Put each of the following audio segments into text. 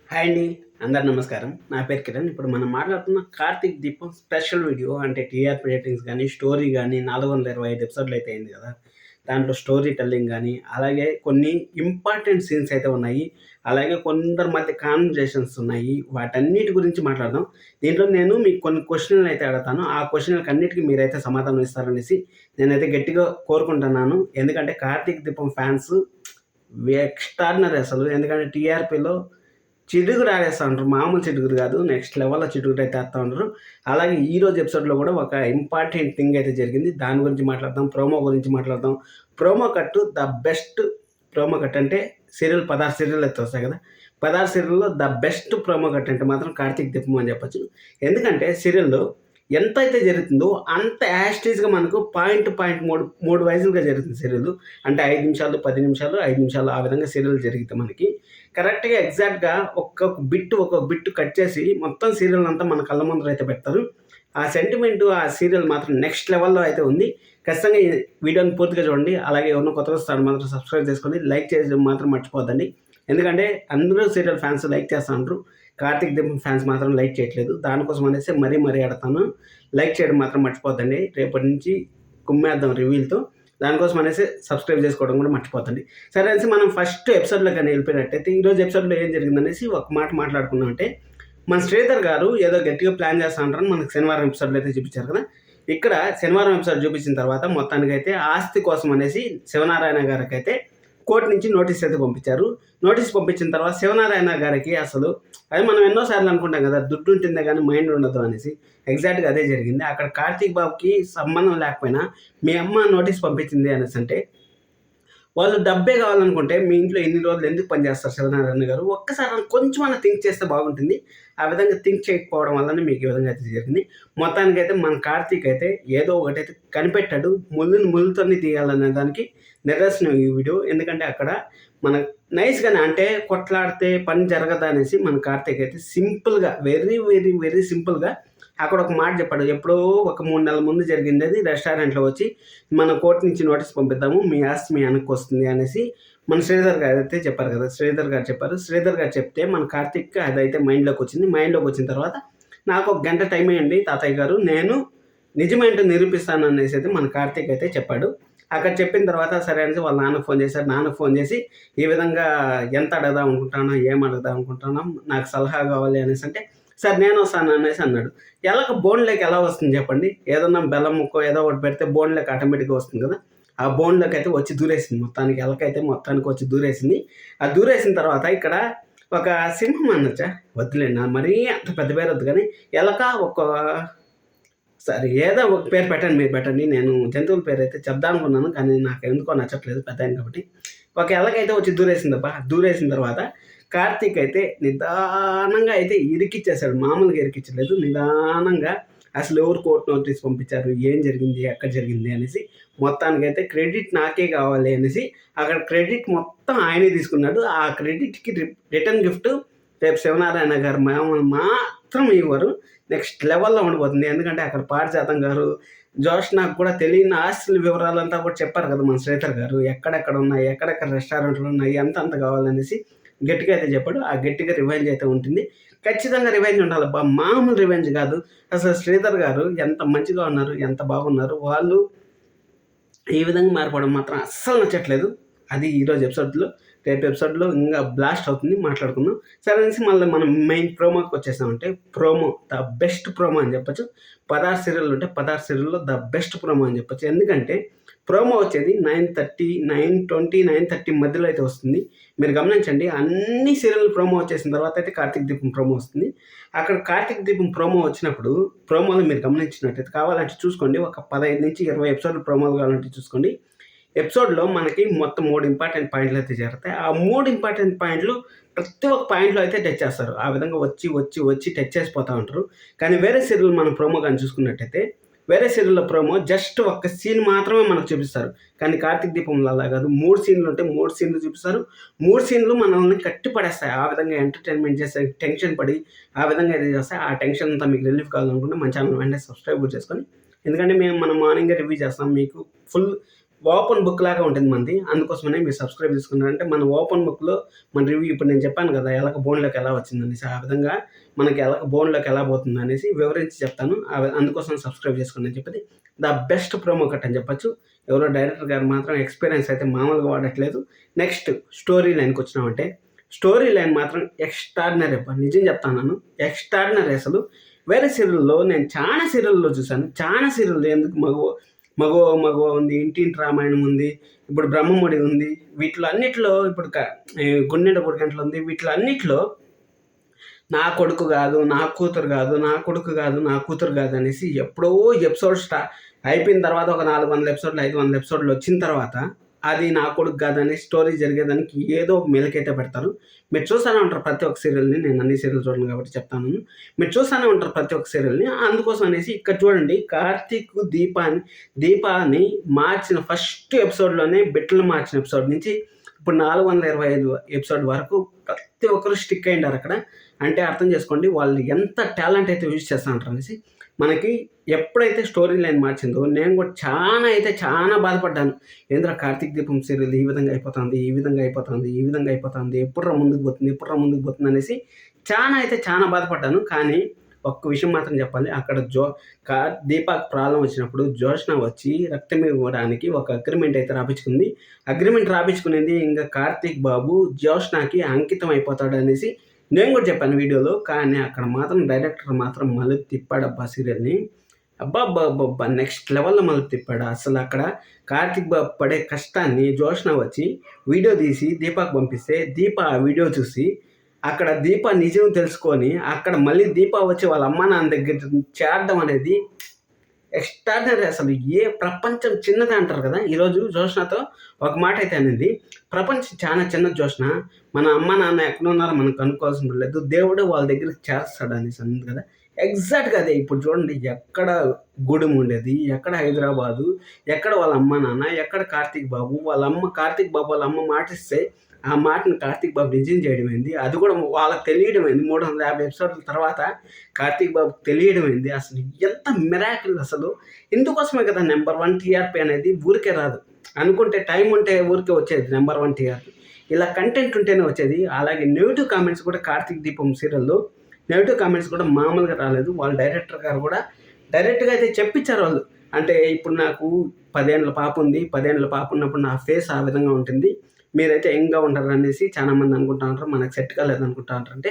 Hi అండి. అందరు నమస్కారం. నా పేరు కిరణ్. ఇప్పుడు మనం మాట్లాడుతున్న 'కార్తీక్ దీపం' స్పెషల్ వీడియో అంటే టీఆర్‌పీ రేటింగ్స్ గానీ, స్టోరీ గానీ 425 ఎపిసోడ్‌లు అయితే అయింది గదా! దాంట్లో స్టోరీ టెల్లింగ్ గానీ, అలాగే కొన్ని ఇంపార్టెంట్ సీన్స్ అయితే ఉన్నాయి. అలాగే కొందరి మధ్య కాన్వర్జేషన్స్ ఉన్నాయి. వాటన్నిటి గురించి మాట్లాడదాం. దీంట్లో నేను మీకు కొన్ని క్వెషన్‌లు అయితే అడుగుతాను. ఆ క్వెషన్‌లకన్నిటికి మీరైతే సమాధానం ఇస్తారనేసి నేనైతే గట్టిగా కోరుకుంటున్నాను. ఎందుకంటే 'కార్తీక్ దీపం' ఫ్యాన్స్ ఎక్స్ట్రార్డినరీ అసలు. ఎందుకంటే టీఆర్‌పీలో చిడుగురు ఆడేస్తా ఉంటారు. మామూలు చిడుగురు కాదు. నెక్స్ట్ లెవెల్‌లో చిడుగురు అయితే ఏస్తా ఉంటారు. అలాగే ఈరోజు ఎపిసోడ్‌లో కూడా ఒక ఇంపార్టెంట్ థింగ్ అయితే జరిగింది. దాని గురించి మాట్లాడదాం. ప్రోమో గురించి మాట్లాడదాం. Promo cut the best promo cut అంటే సీరియల్ 16 సీరియల్ అయితే వస్తాయి కదా! 16 సీరియల్‌లో ద బెస్ట్ ప్రోమో కట్ అంటే మాత్రం 'కార్తీక్ దీపం' అని చెప్పొచ్చు. ఎందుకంటే సీరియల్‌లో ఎంతైతే జరుగుతుందో అంత యాస్టీస్‌గా మనకు పాయింట్ 3 వైజులుగా జరుగుతుంది సీరియల్. అంటే 5 నిమిషాలు, 10 నిమిషాలు, 5 నిమిషాలు ఆ విధంగా సీరియల్ జరిగితే మనకి కరెక్ట్‌గా ఎగ్జాక్ట్‌గా ఒక్కొక్క బిట్ కట్ చేసి మొత్తం సీరియల్ అంతా మన కళ్ళ ముందర అయితే పెడతారు. ఆ సెంటిమెంటు ఆ సీరియల్ మాత్రం నెక్స్ట్ లెవెల్‌లో అయితే ఉంది. ఖచ్చితంగా ఈ వీడియోని పూర్తిగా చూడండి. అలాగే ఎవరైనా కొత్తగా వస్తే మాత్రం సబ్స్క్రైబ్ చేసుకోండి. లైక్ చేయడం మాత్రం మర్చిపోవద్దండి. ఎందుకంటే అందరూ సీరియల్ ఫ్యాన్స్ లైక్ చేస్తా ఉంటారు. 'కార్తీక్ దీపం' ఫ్యాన్స్ మాత్రం లైక్ చేయట్లేదు. దానికోసం అనేసి మరీ అడుగుతాను. లైక్ చేయడం మాత్రం మర్చిపోవద్దండి. రేపటి నుంచి కుమ్మేద్దాం రివ్యూలతో. దానికోసం అనేసి సబ్స్క్రైబ్ చేసుకోవడం కూడా మర్చిపోద్దండి. సరే అనేసి మనం ఫస్ట్ ఎపిసోడ్‌లోకి గాని వెళ్ళిపోయినట్టయితే ఈరోజు ఎపిసోడ్‌లో ఏం జరిగిందనేసి ఒక మాట మాట్లాడుకుందామంటే, మన శ్రీధర్ గారు ఏదో గట్టిగా ప్లాన్ చేస్తా ఉంటారని మనకు శనివారం ఎపిసోడ్‌లో అయితే చూపించారు కదా! ఇక్కడ శనివారం ఎపిసోడ్ చూపించిన తర్వాత మొత్తానికైతే ఆస్తి కోసం అనేసి శివనారాయణ గారికైతే కోర్ట్ నుంచి నోటీస్ అయితే పంపించారు. నోటీస్ పంపించిన తర్వాత శివనారాయణ గారికి అసలు అదే మనం ఎన్నో సార్లు అనుకుంటాం కదా! దుడ్డు ఉంటుందే గానీ మైండ్ ఉండదు అనేసి. ఎగ్జాక్ట్‌గా అదే జరిగింది. అక్కడ కార్తీక్ బాబుకి సంబంధం లేకపోయినా మీ అమ్మ నోటీస్ పంపించింది అనేసంటే వాళ్ళు డబ్బే కావాలనుకుంటే మీ ఇంట్లో ఎన్ని రోజులు ఎందుకు పనిచేస్తారు శివనారాయణ గారు? ఒక్కసారి కొంచెమన్నా థింక్ చేస్తే బాగుంటుంది. ఆ విధంగా థింక్ చేయకపోవడం వల్లనే మీకు ఈ విధంగా అయితే జరిగింది. మొత్తానికైతే మన కార్తీక్ అయితే ఏదో ఒకటైతే కనిపెట్టాడు. ముళ్ళుని ముళ్ళుతోనే తీయాలనే దానికి నిదర్శనం ఈ వీడియో. ఎందుకంటే అక్కడ మన నైస్‌గానే అంటే కొట్లాడితే పని జరగదనేసి మన కార్తీక్ అయితే సింపుల్‌గా వెరీ సింపుల్‌గా అక్కడ ఒక మాట చెప్పాడు. ఎప్పుడో ఒక 3 నెలల ముందు జరిగిందది. రెస్టారెంట్‌లో వచ్చి మన కోర్ట్ నుంచి నోటీస్ పంపిద్దాము. మీ ఆస్తి మీ వెనక్కొస్తుంది అనేసి మన శ్రీధర్ గారైతే చెప్పారు కదా! శ్రీధర్ గారు చెప్పారు. శ్రీధర్ గారు చెప్తే మన కార్తీక్‌కి అదైతే మైండ్‌లోకొచ్చింది. మైండ్‌లోకొచ్చిన తర్వాత నాకు ఒక గంట టైం ఇయ్యండి తాతయ్య గారు. నేను నిజమేంటో నిరూపిస్తాననేసి అయితే మన కార్తీక్ అయితే చెప్పాడు. అక్కడ చెప్పిన తర్వాత సరే అనేసి వాళ్ళ నాన్నకి ఫోన్ చేశారు. నాన్నకి ఫోన్ చేసి ఈ విధంగా ఎంత అడుగుదాం అనుకుంటున్నావు? ఏం అడుగుదాం అనుకుంటున్నాం? నాకు సలహా కావాలి అనేసంటే, సరే నేనొస్తాను అనేసి అన్నాడు. ఎలాగ బోన్‌లోకి ఎలా వస్తుంది చెప్పండి? ఏదన్నా బెల్లం ముక్కో ఏదో ఒకటి పెడితే బోన్‌లోకి ఆటోమేటిక్‌గా వస్తుంది కదా! ఆ బోన్‌లోకి అయితే వచ్చి దూరేసింది మొత్తానికి. ఎలకైతే మొత్తానికి వచ్చి దూరేసింది. ఆ దూరేసిన తర్వాత ఇక్కడ ఒక సింహం అనొచ్చా? వద్దులేండి. మరీ అంత పెద్ద పేరొద్దు గానీ, ఎలక ఒక సరే ఏదో ఒక పేరు పెట్టండి మీరు పెట్టండి. నేను జంతువుల పేరైతే చెప్దామనుకున్నాను. కానీ నాకెందుకో నచ్చట్లేదు పెద్దాయన కాబట్టి. ఒక ఎలకైతే వచ్చి దూరేసిందబ్బా! దూరేసిన తర్వాత కార్తీక్ అయితే నిదానంగా అయితే ఇరికిచ్చేసాడు. మామూలుగా ఇరికిచ్చలేదు. నిదానంగా అసలెవరు కోర్ట్ నోటీస్ పంపించారు? ఏం జరిగింది? ఎక్కడ జరిగింది? అనేసి మొత్తానికైతే క్రెడిట్ నాకే కావాలి అనేసి అక్కడ క్రెడిట్ మొత్తం ఆయనే తీసుకున్నాడు. ఆ క్రెడిట్‌కి రిటర్న్ గిఫ్ట్ రేపు శివనారాయణ గారు మాత్రం ఇవ్వరు. నెక్స్ట్ లెవెల్‌లో ఉండిపోతుంది. ఎందుకంటే అక్కడ పారిజాతం గారు, జోష్నాకు కూడా తెలియని ఆస్తుల వివరాలంతా కూడా చెప్పారు కదా! మన శ్రీధర్ గారు. ఎక్కడెక్కడ ఉన్నాయి, ఎక్కడెక్కడ రెస్టారెంట్లు ఉన్నాయి, ఎంతెంత కావాలనేసి గట్టిగా అయితే చెప్పాడు. ఆ గట్టిగా రివెంజ్ అయితే ఉంటుంది. ఖచ్చితంగా రివెంజ్ ఉండాలబ్బా! మామూలు రివెంజ్ కాదు. అసలు శ్రీధర్ గారు ఎంత మంచిగా ఉన్నారు, ఎంత బాగున్నారు. వాళ్ళు ఈ విధంగా మారిపోవడం మాత్రం అస్సలు నచ్చట్లేదు. అది ఈరోజు ఎపిసోడ్‌లో. రేపు ఎపిసోడ్‌లో ఇంగా బ్లాస్ట్ అవుతుంది మాట్లాడుకుందాం. సరే అనేసి మళ్ళీ మనం మెయిన్ ప్రోమోకొచ్చేసామంటే ద బెస్ట్ ప్రోమో అని చెప్పొచ్చు. 16 సీరియల్‌లు ఉంటే 16 సీరియల్‌లో ద బెస్ట్ ప్రోమో అని చెప్పొచ్చు. ఎందుకంటే ప్రోమో వచ్చేది 9:30, 9:20, 9:30 మధ్యలో అయితే వస్తుంది. మీరు గమనించండి అన్ని సీరియల్ ప్రోమో వచ్చేసిన తర్వాత అయితే కార్తీక్ దీపం ప్రోమో వస్తుంది. అక్కడ కార్తీక్ దీపం ప్రోమో వచ్చినప్పుడు ప్రోమోలో మీరు గమనించినట్టయితే కావాలంటే చూసుకోండి. ఒక 15-20 ఎపిసోడ్‌ల ప్రోమోలు కావాలంటే చూసుకోండి. ఎపిసోడ్‌లో మనకి మొత్తం 3 ఇంపార్టెంట్ పాయింట్లు అయితే జరుగుతాయి. ఆ 3 ఇంపార్టెంట్ పాయింట్లు ప్రతి ఒక్క పాయింట్‌లో అయితే టచ్ చేస్తారు. ఆ విధంగా వచ్చి టచ్ చేసిపోతా ఉంటారు. కానీ వేరే సీరియల్ మనం ప్రోమో గాని చూసుకున్నట్టయితే, వేరే సీరియల్‌లో ప్రోమో జస్ట్ ఒక్క సీన్ మాత్రమే మనకు చూపిస్తారు. కానీ కార్తీక్ దీపంలో అలా కాదు. 3 సీన్‌లు ఉంటే 3 సీన్‌లు చూపిస్తారు. 3 సీన్‌లు మనల్ని కట్టి పడేస్తాయి. ఆ విధంగా ఎంటర్‌టైన్‌మెంట్ చేసి టెన్షన్ పడి ఆ విధంగా అయితే చేస్తాయి. ఆ టెన్షన్ అంతా మీకు రిలీఫ్ కావాలనుకుంటే మన ఛానెల్ వెంటనే సబ్స్క్రైబ్ కూడా చేసుకొని ఎందుకంటే మనం మార్నింగే రివ్యూ చేస్తాం. మీకు ఫుల్ ఓపెన్ బుక్ లాగా ఉంటుంది మనది. అందుకోసమనే మీరు సబ్స్క్రైబ్ చేసుకున్నారంటే మన ఓపెన్ బుక్‌లో మన రివ్యూ ఇప్పుడు నేను చెప్పాను కదా! ఎలక బోన్‌లోకి ఎలా వచ్చిందనేసి. ఆ విధంగా మనకి ఎలక బోన్‌లోకి ఎలా పోతుందనేసి వివరించి చెప్తాను. అందుకోసం సబ్స్క్రైబ్ చేసుకోండి అని చెప్పేది ద బెస్ట్ ప్రోమో కట్ అని చెప్పొచ్చు. ఎవరో డైరెక్టర్ గారు మాత్రం ఎక్స్‌పీరియన్స్ అయితే మామూలుగా వాడట్లేదు. నెక్స్ట్ స్టోరీ లైన్‌కొచ్చినామంటే స్టోరీ లైన్ మాత్రం ఎక్స్‌ట్రార్డినరీ అబ్బా! నిజం చెప్తున్నాను. ఎక్స్‌ట్రార్డినరీ అసలు. వేరే సీరియల్‌లో నేను చానా సీరియల్‌లో చూసాను. చానా సీరియల్‌లో ఎందుకు మగవ ఉంది, ఇంటింటి రామాయణం ఉంది, ఇప్పుడు బ్రహ్మముడి ఉంది. వీటిలో అన్నిట్లో ఇప్పుడు గుండెంట గుడిగంటలు ఉంది. వీటిలో అన్నిట్లో నా కొడుకు గాదు, నా కూతురు గాదు, నా కొడుకు గాదు, నా కూతురు గాదు అనేసి ఎప్పుడో ఎపిసోడ్ అయిపోయిన తర్వాత ఒక 400 ఎపిసోడ్లు, 500 ఎపిసోడ్లు వచ్చిన తర్వాత అది నా కొడుకు కాదని స్టోరీ జరిగేదానికి ఏదో ఒక మెలికైతే పెడతారు. మీరు చూస్తూనే ఉంటారు ప్రతి ఒక్క సీరియల్‌ని. నేను అన్ని సీరియల్ చూడను కాబట్టి చెప్తాను. మీరు చూస్తూనే ఉంటారు ప్రతి ఒక్క సీరియల్‌ని. అందుకోసం అనేసి ఇక్కడ చూడండి కార్తీక్, దీపాని మార్చిన ఫస్ట్ ఎపిసోడ్‌లోనే బిడ్డలు మార్చిన ఎపిసోడ్ నుంచి ఇప్పుడు 425 ఎపిసోడ్ వరకు ప్రతి ఒక్కరు స్టిక్ అయ్యుండారు అక్కడ. అంటే అర్థం చేసుకోండి వాళ్ళు ఎంత టాలెంట్ అయితే యూజ్ చేస్తా ఉంటారు అనేసి. మనకి ఎప్పుడైతే స్టోరీ లైన్ మార్చిందో నేను కూడా చాలా బాధపడ్డాను. ఏందిరా కార్తీక్ దీపం సీరియల్ ఈ విధంగా అయిపోతుంది, ఈ విధంగా అయిపోతుంది, ఈ విధంగా అయిపోతుంది. ఎప్పుడురా ముందుకు పోతుంది అనేసి చాలా బాధపడ్డాను. కానీ ఒక్క విషయం మాత్రం చెప్పాలి. అక్కడ దీపాకి ప్రాబ్లమ్ వచ్చినప్పుడు జోష్న వచ్చి రక్తం ఇవ్వడానికి ఒక అగ్రిమెంట్ అయితే రాపించుకుంది. అగ్రిమెంట్ రాపించుకునేది ఇంకా కార్తీక్ బాబు జోష్నకి అంకితం అయిపోతాడు అనేసి నేను కూడా చెప్పాను వీడియోలో. కానీ అక్కడ మాత్రం డైరెక్టర్ మాత్రం మలుపు తిప్పాడబ్బా సీరియల్‌ని. అబ్బబ్బబ్బబ్బా! నెక్స్ట్ లెవెల్‌లో మలుపు తిప్పాడు. అసలు అక్కడ కార్తీక్ బాబు పడే కష్టాన్ని జోష్న వచ్చి వీడియో తీసి దీపాకి పంపిస్తే, దీప ఆ వీడియో చూసి అక్కడ దీప నిజం తెలుసుకొని అక్కడ మళ్ళీ దీప వచ్చి వాళ్ళ అమ్మ నాన్న దగ్గర చేరడం అనేది ఎక్స్ట్రార్డినరీ అసలు. ప్రపంచం చిన్నది అంటారు కదా! ఈరోజు జోష్నతో ఒక మాట అయితే అనింది. ప్రపంచం చాలా చిన్నది జోష్న. మన అమ్మ నాన్న ఎక్కడున్నారో మనం కనుక్కోవాల్సిన లేదు. దేవుడు వాళ్ళ దగ్గరికి చేర్స్తాడు అనేసి అనింది కదా! ఎగ్జాక్ట్‌గా అదే. ఇప్పుడు చూడండి ఎక్కడ గూడెం ఉండేది, ఎక్కడ హైదరాబాదు, ఎక్కడ వాళ్ళ అమ్మ నాన్న, ఎక్కడ కార్తీక్ బాబు. కార్తీక్ బాబు వాళ్ళ అమ్మ మాటిస్తే ఆ మాటని కార్తీక్ బాబు నిజం చేయడమైంది. అది కూడా వాళ్ళకి తెలియడమైంది. 350 ఎపిసోడ్ల తర్వాత కార్తీక్ బాబుకి తెలియడమైంది. అసలు ఎంత మిరాకిల్ అసలు. ఇందుకోసమే కదా నెంబర్ 1 టీఆర్పీ అనేది ఊరికే రాదు. అనుకుంటే టైం ఉంటే ఊరికే వచ్చేది నెంబర్ 1 టీఆర్పీ. ఇలా కంటెంట్ ఉంటేనే వచ్చేది. అలాగే నెగెటివ్ కామెంట్స్ కూడా కార్తీక్ దీపం సీరియల్‌లో నెగెటివ్ కామెంట్స్ కూడా మామూలుగా రాలేదు. వాళ్ళ డైరెక్టర్ గారు కూడా డైరెక్ట్‌గా అయితే చెప్పించారు వాళ్ళు. అంటే ఇప్పుడు నాకు 10 ఏళ్ల పాప ఉంది. 10 ఏళ్ల పాప ఉన్నప్పుడు నా ఫేస్ ఆ విధంగా ఉంటుంది. మీరైతే యంగ్‌గా ఉంటారు అనేసి చాలామంది అనుకుంటా ఉంటారు. మనకు సెట్ కాలేదు అనుకుంటా ఉంటారు. అంటే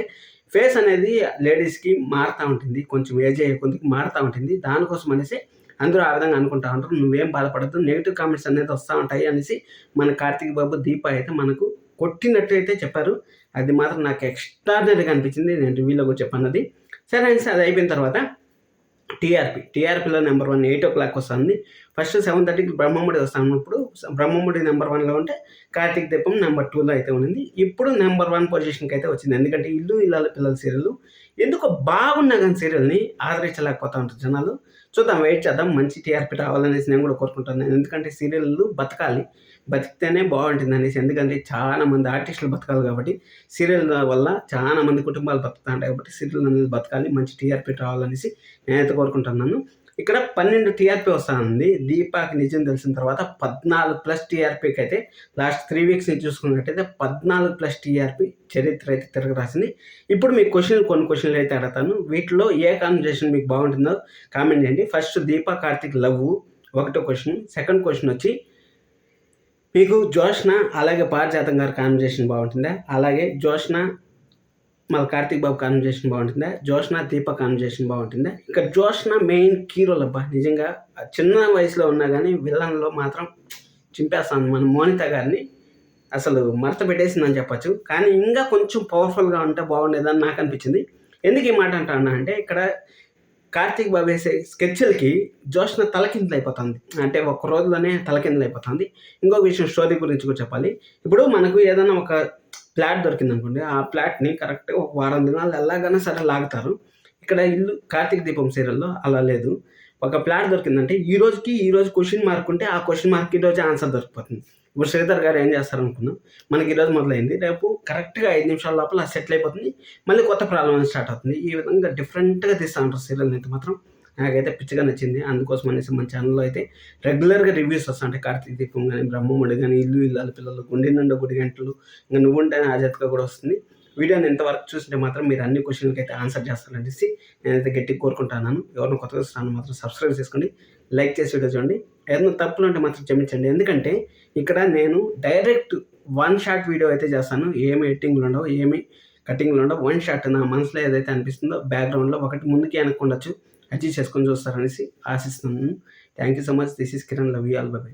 ఫేస్ అనేది లేడీస్‌కి మారుతూ ఉంటుంది. కొంచెం ఏజ్ అయ్యే కొద్దికి మారుతూ ఉంటుంది. దానికోసం అనేసి అందరూ ఆ విధంగా అనుకుంటా ఉంటారు. నువ్వేం బాధపడద్దు. నెగెటివ్ కామెంట్స్ అనేది వస్తూ ఉంటాయి అనేసి మన కార్తీక్ బాబు, దీప అయితే మనకు కొట్టినట్టు అయితే చెప్పారు. అది మాత్రం నాకు ఎక్స్ట్రార్డినరీగా అనిపించింది. నేను రివ్యూలో కూడా చెప్పన్నది. సరే అనేసి అది అయిపోయిన తర్వాత టీఆర్పీలో నెంబర్ 1 8:00 వస్తుంది. ఫస్ట్ 7:30కి బ్రహ్మముడి వస్తున్నప్పుడు బ్రహ్మముడి నెంబర్ 1లో ఉంటే కార్తీక్ దీపం నెంబర్ 2లో అయితే ఉంది. ఇప్పుడు నెంబర్ 1 పొజిషన్‌కి అయితే వచ్చింది. ఎందుకంటే ఇల్లు ఇల్లాలు పిల్లల సీరియల్ ఎందుకో బాగున్నా కానీ సీరియల్‌ని ఆదరించలేకపోతా ఉంటారు జనాలు. చూద్దాం, వెయిట్ చేద్దాం. మంచి టీఆర్పీ రావాలనేసి నేను కూడా కోరుకుంటున్నాను. ఎందుకంటే సీరియల్లు బతకాలి. బతికితేనే బాగుంటుంది అనేసి. ఎందుకంటే చాలా మంది ఆర్టిస్టులు బతకాలి కాబట్టి సీరియల్ వల్ల చాలా మంది కుటుంబాలు బతుకుతా ఉంటాయి కాబట్టి సీరియల్ అనేది బతకాలి. మంచి టీఆర్పీ రావాలనేసి నేనైతే కోరుకుంటున్నాను. ఇక్కడ 12 టీఆర్పీ వస్తా ఉంది. దీపాకి నిజం తెలిసిన తర్వాత 14+ టీఆర్పీకి అయితే లాస్ట్ 3 వీక్స్ నుంచి చూసుకున్నట్టయితే 14+ టీఆర్పీ చరిత్ర అయితే తిరగరాసింది. ఇప్పుడు మీకు కొన్ని క్వశ్చన్లు అయితే అడుగుతాను. వీటిలో ఏ కాన్వర్జేషన్ మీకు బాగుంటుందో కామెంట్ చేయండి. ఫస్ట్ దీపా కార్తీక్ లవ్ ఒకటో క్వశ్చన్. సెకండ్ క్వశ్చన్ వచ్చి మీకు జోష్న అలాగే పారిజాతం గారి కాన్వర్జేషన్ బాగుంటుందా? అలాగే జోష్న మళ్ళీ కార్తీక్ బాబు కాన్వర్జేషన్ బాగుంటుందా? జోష్న దీప కాన్వర్జేషన్ బాగుంటుందా? ఇక జోష్న మెయిన్ కీ రోల్ అబ్బా. నిజంగా చిన్న వయసులో ఉన్నా కానీ విలన్లో మాత్రం చింపేస్తాను మన మోనిత గారిని. అసలు మడత పెట్టేసిందని చెప్పచ్చు. కానీ ఇంకా కొంచెం పవర్ఫుల్గా ఉంటే బాగుండేదని నాకు అనిపించింది. ఎందుకు ఈ మాట అంటున్నా అంటే ఇక్కడ కార్తీక్ బాబు వేసే స్కెచ్లకి జోష్న తలకిందులు అయిపోతుంది. అంటే ఒక్క రోజులోనే తలకిందులు అయిపోతుంది. ఇంకొక విషయం స్టోరీ గురించి కూడా చెప్పాలి. ఇప్పుడు మనకు ఏదైనా ఒక ప్లాట్ దొరికిందనుకోండి, ఆ ప్లాట్ని కరెక్ట్గా ఒక వారం దినాలు ఎలాగైనా సరే లాగుతారు. ఇక్కడ ఇల్లు కార్తీక్ దీపం సీరియల్లో అలా లేదు. ఒక ప్లాట్ దొరికిందంటే ఈ రోజు క్వశ్చన్ మార్క్ ఉంటే ఆ క్వశ్చన్ మార్క్ ఈరోజు ఆన్సర్ దొరికిపోతుంది. ఇప్పుడు శ్రీధర్ గారు ఏం చేస్తారనుకున్నాం, మనకి ఈరోజు మొదలైంది, రేపు కరెక్ట్గా 5 నిమిషాల లోపల సెటిల్ అయిపోతుంది. మళ్ళీ కొత్త ప్రాబ్లం స్టార్ట్ అవుతుంది. ఈ విధంగా డిఫరెంట్గా తీస్తూ ఉంటారు సీరియల్ని అయితే మాత్రం. నాకైతే పిచ్చిగా నచ్చింది. అందుకోసం అనేసి మన ఛానల్‌లో అయితే రెగ్యులర్‌గా రివ్యూస్ వస్తుంటాయి. 'కార్తీక దీపం' గాని, 'బ్రహ్మముడి' గాని, 'ఇల్లు ఇల్లాలు పిల్లలు', 'గుండె నిండా గుడి గంటలు', ఇంక 'నువ్వుంటే నా ఆజాద్‌గా' కూడా వస్తుంది. వీడియోని ఇంతవరకు చూసింటే మాత్రం మీరు అన్ని క్వెషన్‌లకైతే ఆన్సర్ చేస్తారనేసి నేనైతే గట్టిగా కోరుకుంటున్నాను. ఎవరైనా కొత్తగా చూస్తున్న మాత్రం సబ్స్క్రైబ్ చేసుకోండి. లైక్ చేసి వీడియో చూడండి. ఏదైనా తప్పులుంటే మాత్రం క్షమించండి. ఎందుకంటే ఇక్కడ నేను డైరెక్ట్ వన్ షాట్ వీడియో అయితే చేస్తాను. ఏమి ఎడిటింగ్‌లు ఉండవు, ఏమి కటింగ్‌లు ఉండవు. వన్ షాట్ నా మనసులో ఏదైతే అనిపిస్తుందో బ్యాక్‌గ్రౌండ్‌లో ఒకటి ముందుకి వెనక్కి ఉండొచ్చు. అడ్జస్ట్ చేసుకొని చూస్తారనేసి ఆశిస్తున్నాను. Thank you so much. This is Kiran. Love you all. By by.